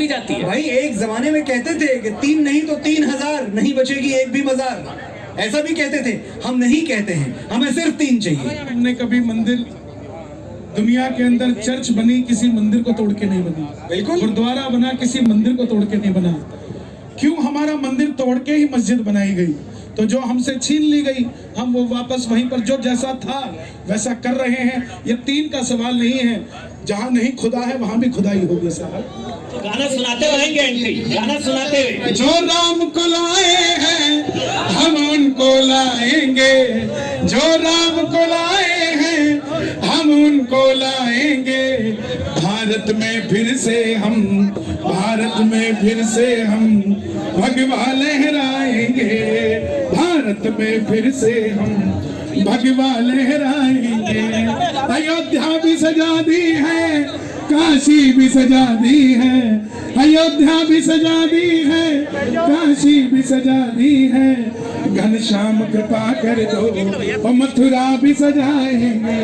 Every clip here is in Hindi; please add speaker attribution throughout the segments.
Speaker 1: लंबी जाती है।
Speaker 2: भाई एक जमाने में कहते थे कि 3 नहीं तो 3000, नहीं बचेगी एक भी मजार, ऐसा भी कहते थे। हम नहीं कहते हैं, हमें सिर्फ 3 चाहिए।
Speaker 3: हमने कभी मंदिर, दुनिया के अंदर चर्च बनी किसी मंदिर को तोड़ के नहीं बनी,
Speaker 2: बिल्कुल।
Speaker 3: गुरुद्वारा बना किसी मंदिर को तोड़ के नहीं बना। क्यों हमारा मंदिर तोड़ के ही मस्जिद बनाई गई? तो जो हमसे छीन ली गई हम वो वापस वहीं पर जो जैसा था वैसा कर रहे हैं। ये 3 का सवाल नहीं है, जहाँ नहीं खुदा है वहां भी खुदाई होगी साहब।
Speaker 1: तो गाना सुनाते हुए आएंगे एंट्री, गाना सुनाते हुए।
Speaker 3: जो राम को लाए हैं हम उनको लाएंगे, जो राम को लाए हैं हम उनको लाएंगे। भारत में फिर से हम, भारत में फिर से हम भगवा लहराएंगे, भारत में फिर से हम भगवा लहराएंगे। अयोध्या भी सजा दी है, काशी भी सजा दी है, अयोध्या भी सजा दी है, काशी भी सजा दी है। घनश्याम कृपा कर दो और मथुरा भी सजाएंगे।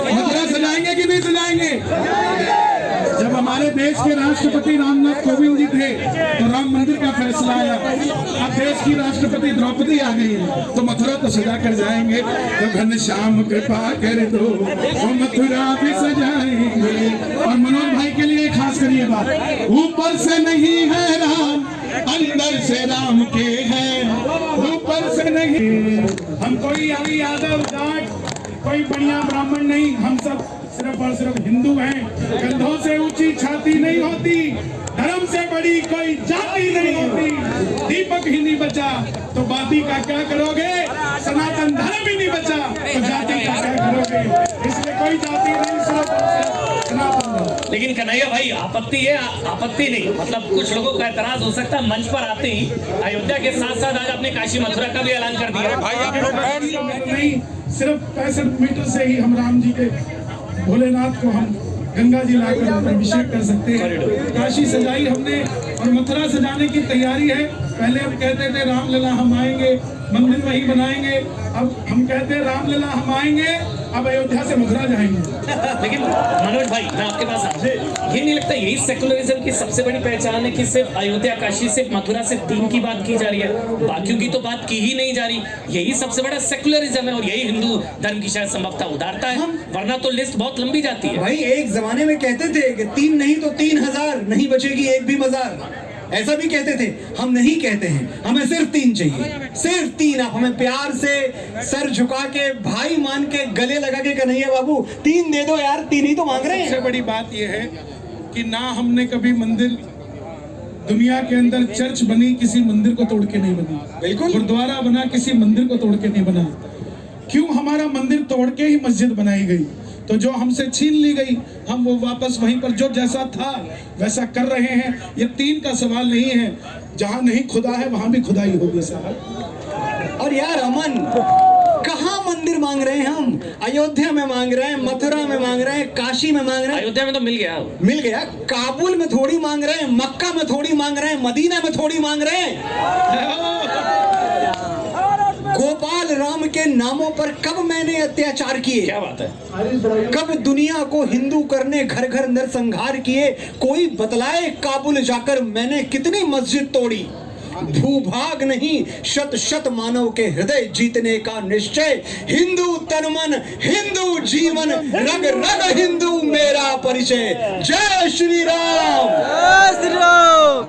Speaker 3: मथुरा सजाएंगे कि नहीं सजाएंगे? जब हमारे देश के राष्ट्रपति रामनाथ कोविंद जी थे तो राम मंदिर का फैसला आया। अब देश की राष्ट्रपति द्रौपदी आ गई है तो मथुरा तो सजा कर जाएंगे। तो घनश्याम कृपा कर दो तो मथुरा भी सजाएंगे। और मनोज भाई के लिए खास करिए बात, ऊपर से नहीं है राम, अंदर से राम के हैं, ऊपर से नहीं। हम कोई अभी यादव जाट कोई बढ़िया ब्राह्मण नहीं, हम सब सिर्फ और सिर्फ हिंदू हैं। कंधों से ऊंची छाती नहीं होती, धर्म से बड़ी कोई जाति नहीं होती। दीपक ही नहीं बचा तो बाती का क्या करोगे? सनातन धर्म ही नहीं बचा तो जाति का क्या करोगे? इसलिए कोई जाति नहीं, सिर्फ सनातन धर्म।
Speaker 1: लेकिन कन्हैया भाई आपत्ति है, आपत्ति नहीं, मतलब कुछ लोगों का एतराज हो सकता है। मंच पर आते ही अयोध्या के साथ साथ आज आपने काशी मथुरा का भी ऐलान कर दिया।
Speaker 3: नहीं, सिर्फ 65 मीटर से ही हम राम जी के भोलेनाथ को हम गंगा जी लाकर अभिषेक कर सकते हैं। काशी सजाई हमने और मथुरा सजाने की तैयारी है। पहले हम कहते थे रामलला हम आएंगे, मंदिर वहीं बनाएंगे। अब हम कहते हैं रामलला हम आएंगे, अब अयोध्या से मथुरा जाएंगे।
Speaker 1: लेकिन मनोज भाई मैं आपके पास आता हूं, ये नहीं लगता यही सेकुलरिज्म की सबसे बड़ी पहचान है कि सिर्फ अयोध्या, काशी, सिर्फ मथुरा, सिर्फ 3 की बात की जा रही है, बाकियों की तो बात की ही नहीं जा रही। यही सबसे बड़ा सेकुलरिज्म है और यही हिंदू धर्म की शायद संभवतः उदारता है, वरना तो लिस्ट बहुत लंबी जाती है।
Speaker 2: भाई एक जमाने में कहते थे कि 3 नहीं तो 3000, नहीं बचेगी एक भी मजार, ऐसा भी कहते थे। हम नहीं कहते हैं, हमें सिर्फ 3 चाहिए, सिर्फ 3। आप हमें प्यार से सर झुका के भाई मान के गले लगा के कन्हैया बाबू 3 दे दो यार, 3 ही तो मांग रहे हैं।
Speaker 3: सबसे बड़ी बात यह है कि ना हमने कभी मंदिर, दुनिया के अंदर चर्च बनी किसी मंदिर को तोड़ के नहीं बनी,
Speaker 2: बिल्कुल।
Speaker 3: गुरुद्वारा बना किसी मंदिर को तोड़ के नहीं बना। क्यों हमारा मंदिर तोड़ के ही मस्जिद बनाई गई? तो जो हमसे छीन ली गई हम वो वापस वहीं पर जो जैसा था वैसा कर रहे हैं। ये 3 का सवाल नहीं है, जहाँ नहीं खुदा है वहां भी खुदाई होगी साहब।
Speaker 2: और यार अमन, कहाँ मंदिर मांग रहे हैं हम? अयोध्या में मांग रहे हैं, मथुरा में मांग रहे हैं, काशी में मांग रहे हैं।
Speaker 1: अयोध्या में तो मिल गया,
Speaker 2: मिल गया। काबुल में थोड़ी मांग रहे हैं, मक्का में थोड़ी मांग रहे हैं, मदीना में थोड़ी मांग रहे हैं। गोपाल राम के नामों पर कब मैंने अत्याचार किए?
Speaker 1: क्या बात है?
Speaker 2: कब दुनिया को हिंदू करने घर घर नरसंहार किए? कोई बतलाए काबुल जाकर मैंने कितनी मस्जिद तोड़ी? भूभाग नहीं, शत शत मानव के हृदय जीतने का निश्चय। हिंदू तन मन, हिंदू जीवन, रग रग हिंदू मेरा परिचय। जय श्री राम।